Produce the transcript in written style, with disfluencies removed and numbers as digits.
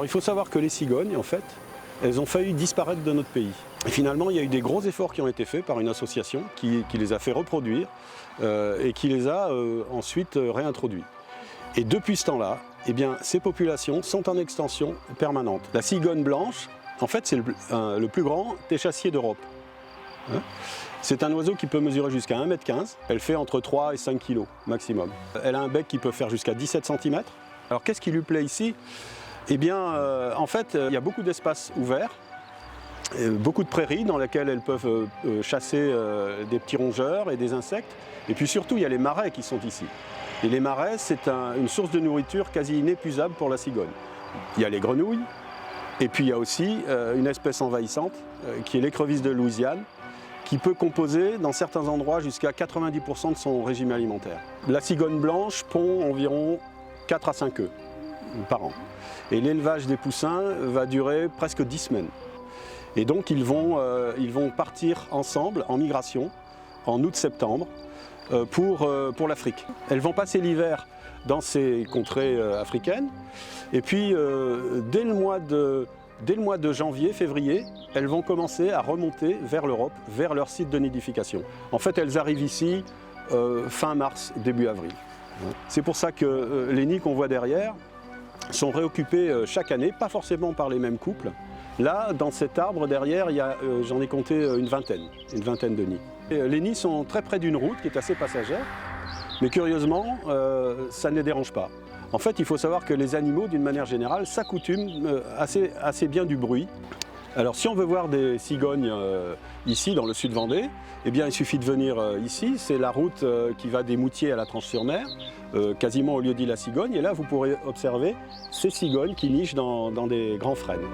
Alors il faut savoir que les cigognes, en fait, elles ont failli disparaître de notre pays. Et finalement, il y a eu des gros efforts qui ont été faits par une association qui les a fait reproduire et qui les a ensuite réintroduits. Et depuis ce temps-là, eh bien, ces populations sont en extension permanente. La cigogne blanche, en fait, c'est le plus grand échassier d'Europe. C'est un oiseau qui peut mesurer jusqu'à 1,15 m. Elle fait entre 3 et 5 kg maximum. Elle a un bec qui peut faire jusqu'à 17 cm. Alors qu'est-ce qui lui plaît ici? Eh bien, en fait, il y a beaucoup d'espaces ouverts, beaucoup de prairies dans lesquelles elles peuvent chasser des petits rongeurs et des insectes. Et puis surtout, il y a les marais qui sont ici. Et les marais, c'est une source de nourriture quasi inépuisable pour la cigogne. Il y a les grenouilles, et puis il y a aussi une espèce envahissante, qui est l'écrevisse de Louisiane, qui peut composer dans certains endroits jusqu'à 90% de son régime alimentaire. La cigogne blanche pond environ 4 à 5 œufs par an. Et l'élevage des poussins va durer presque 10 semaines. Et donc ils vont partir ensemble en migration en août-septembre pour l'Afrique. Elles vont passer l'hiver dans ces contrées africaines. Et puis dès le mois de janvier, février, elles vont commencer à remonter vers l'Europe, vers leur site de nidification. En fait, elles arrivent ici fin mars, début avril. C'est pour ça que les nids qu'on voit derrière sont réoccupés chaque année, pas forcément par les mêmes couples. Là, dans cet arbre derrière, j'en ai compté une vingtaine de nids. Et les nids sont très près d'une route qui est assez passagère, mais curieusement, ça ne les dérange pas. En fait, il faut savoir que les animaux, d'une manière générale, s'accoutument assez bien du bruit. Alors, si on veut voir des cigognes ici, dans le sud Vendée, eh bien, il suffit de venir ici. C'est la route qui va des Moutiers à la Tranche-sur-Mer, quasiment au lieu-dit la Cigogne. Et là, vous pourrez observer ces cigognes qui nichent dans des grands frênes.